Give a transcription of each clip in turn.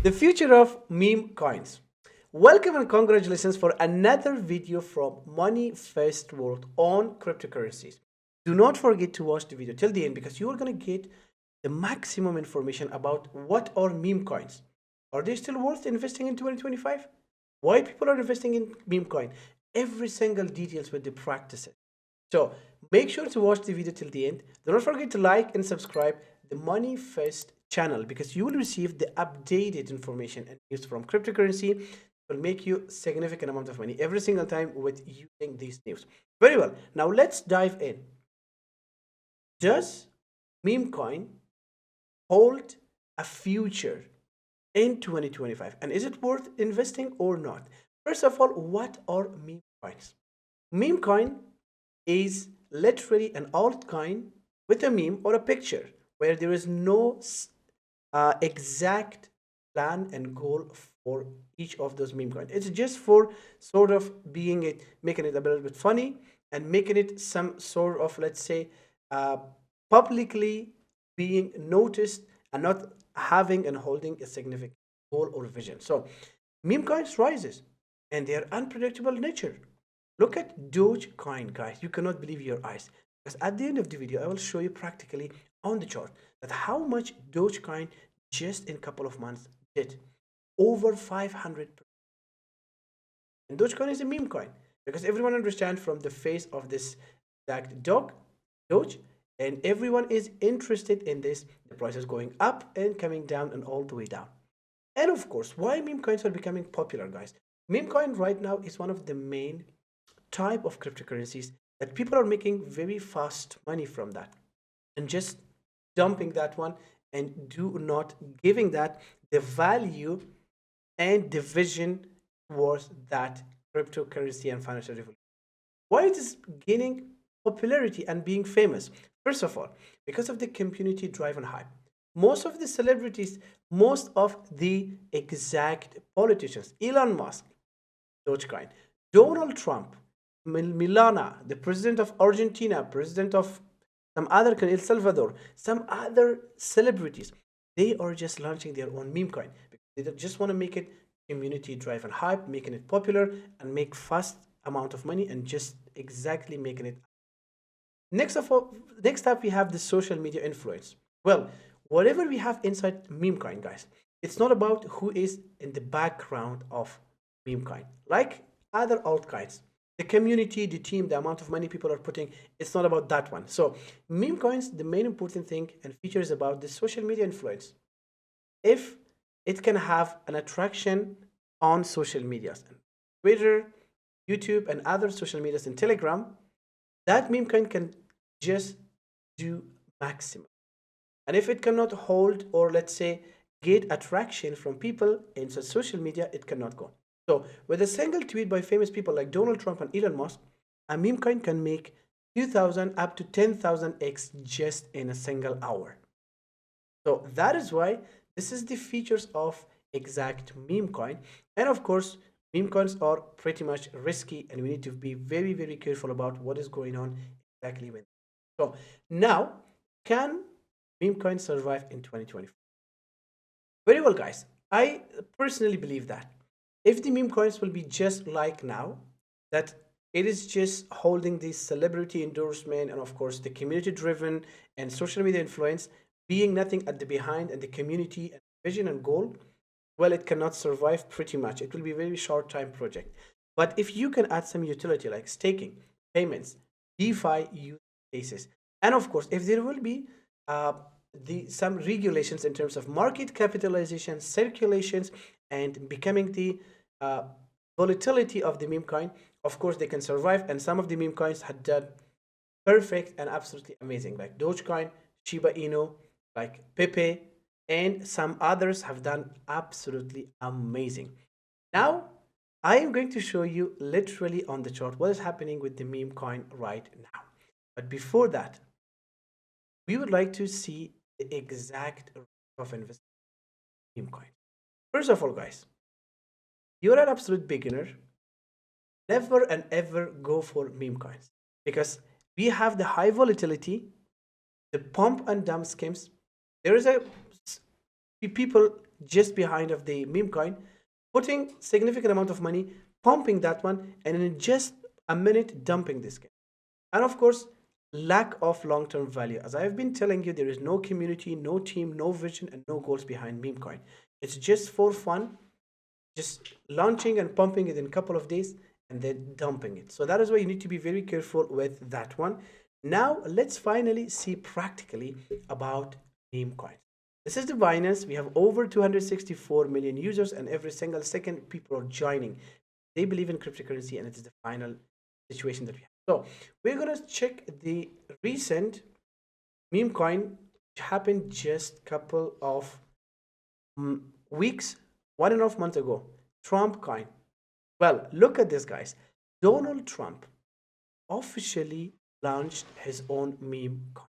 The future of meme coins. Welcome and congratulations for another video from Moneyfest World on cryptocurrencies. Do not forget to watch the video till the end because you are going to get the maximum information about what are meme coins. Are they still worth investing in 2025? Why people are investing in meme coin? Every single details with the practices. So make sure to watch the video till the end. Do not forget to like and subscribe the Moneyfest channel because you will receive the updated information and news from cryptocurrency. Will make you significant amount of money every single time with using these news. Very well. Now let's dive in. Does meme coin hold a future in 2025? And is it worth investing or not? First of all, what are meme coins? Meme coin is literally an altcoin with a meme or a picture where there is no exact plan and goal for each of those meme coins. It's just for sort of being it, making it a little bit funny and making it some sort of, let's say, uh, publicly being noticed and not having and holding a significant goal or vision. So meme coins rises and they are unpredictable nature. Look at Dogecoin, guys. You cannot believe your eyes. Because at the end of the video, I will show you practically on the chart that how much Dogecoin just in a couple of months did. Over 500%. And Dogecoin is a meme coin because everyone understands from the face of this exact Doge, and everyone is interested in this. The price is going up and coming down and all the way down. And of course, why meme coins are becoming popular, guys? Meme coin right now is one of the main type of cryptocurrencies that people are making very fast money from that and just dumping that one and do not giving that the value and the vision towards that cryptocurrency and financial revolution. Why it is gaining popularity and being famous? First of all, because of the community drive and hype. Most of the celebrities, most of the exact politicians, Elon Musk, Dogecoin, Donald Trump, Milana, the president of Argentina, president of some other country, El Salvador, some other celebrities, they are just launching their own meme coin. They just want to make it community drive and hype, making it popular and make fast amount of money and just exactly making it. Next up, we have the social media influence. Well, whatever we have inside meme coin, guys, it's not about who is in the background of meme coin. Like other altcoins, the community, the team, the amount of money people are putting, it's not about that one. So meme coins, the main important thing and feature is about the social media influence. If it can have an attraction on social medias, Twitter, YouTube, and other social medias and Telegram, that meme coin can just do maximum. And if it cannot hold or let's say get attraction from people in social media, it cannot go. So with a single tweet by famous people like Donald Trump and Elon Musk, a meme coin can make 2,000 up to 10,000x just in a single hour. So that is why this is the features of exact meme coin. And of course, meme coins are pretty much risky and we need to be very, very careful about what is going on exactly with it. So now, can meme coins survive in 2024? Very well, guys. I personally believe that if the meme coins will be just like now, that it is just holding this celebrity endorsement and of course the community driven and social media influence being nothing at the behind and the community and vision and goal, well, it cannot survive pretty much. It will be a very short time project. But if you can add some utility like staking, payments, DeFi use cases, and of course, if there will be some regulations in terms of market capitalization, circulations, and becoming the volatility of the meme coin, of course, they can survive. And some of the meme coins had done perfect and absolutely amazing, like Dogecoin, Shiba Inu, like Pepe, and some others have done absolutely amazing. Now, I am going to show you literally on the chart what is happening with the meme coin right now. But before that, we would like to see the exact rate of investment in meme coin. First of all, guys, you're an absolute beginner. Never and ever go for meme coins because we have the high volatility, the pump and dump schemes. There is a people just behind of the meme coin, putting significant amount of money, pumping that one, and in just a minute dumping this guy. And of course, lack of long-term value. As I've been telling you, there is no community, no team, no vision, and no goals behind meme coin. It's just for fun, just launching and pumping it in a couple of days and then dumping it. So that is why you need to be very careful with that one. Now let's finally see practically about meme coins. This is the Binance. We have over 264 million users, and every single second people are joining. They believe in cryptocurrency, and it is the final situation that we have. So we're gonna check the recent meme coin, which happened just couple of weeks, 1.5 months ago. Trump coin. Well, look at this, guys. Donald Trump officially launched his own meme coin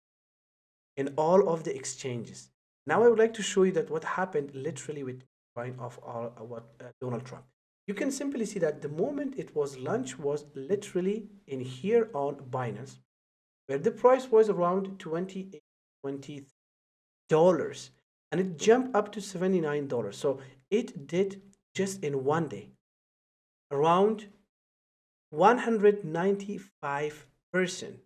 in all of the exchanges. Now I would like to show you that what happened literally with coin of all what Donald Trump. You can simply see that the moment it was launched was literally in here on Binance, where the price was around 20 dollars, and it jumped up to $79. So it did just in one day around 195%,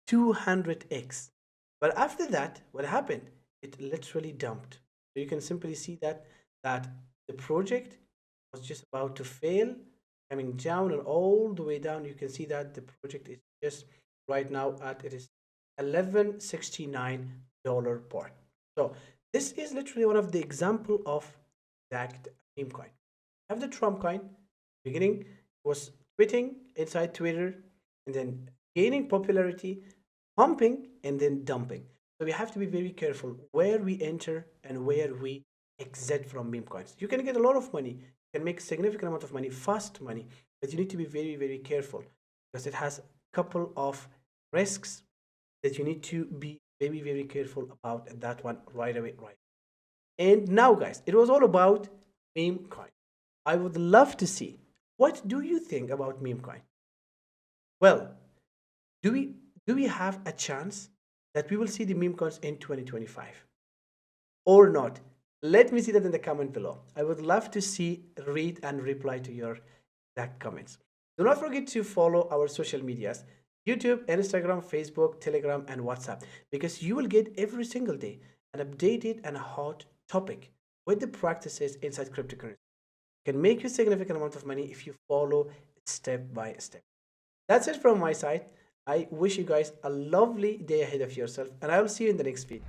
200x. But after that, what happened? It literally dumped. So you can simply see that the project was just about to fail, coming down and all the way down. You can see that the project is just right now at it is $1169 part. So this is literally one of the example of that meme coin. Have the Trump coin beginning was tweeting inside Twitter and then gaining popularity, pumping and then dumping. So we have to be very careful where we enter and where we exit from meme coins. You can get a lot of money, you can make significant amount of money, fast money, but you need to be very, very careful because it has a couple of risks that you need to be very, very careful about that one right away, right? And now, guys, it was all about meme coin. I would love to see what do you think about meme coin. Well, do we do we have a chance that we will see the meme coins in 2025 or not? Let me see that in the comment below. I would love to see, read, and reply to your exact comments. Do not forget to follow our social medias: YouTube, Instagram, Facebook, Telegram, and WhatsApp, because you will get every single day an updated and hot topic with the practices inside cryptocurrency. Can make you significant amount of money if you follow step by step. That's it from my side. I wish you guys a lovely day ahead of yourself, and I will see you in the next video.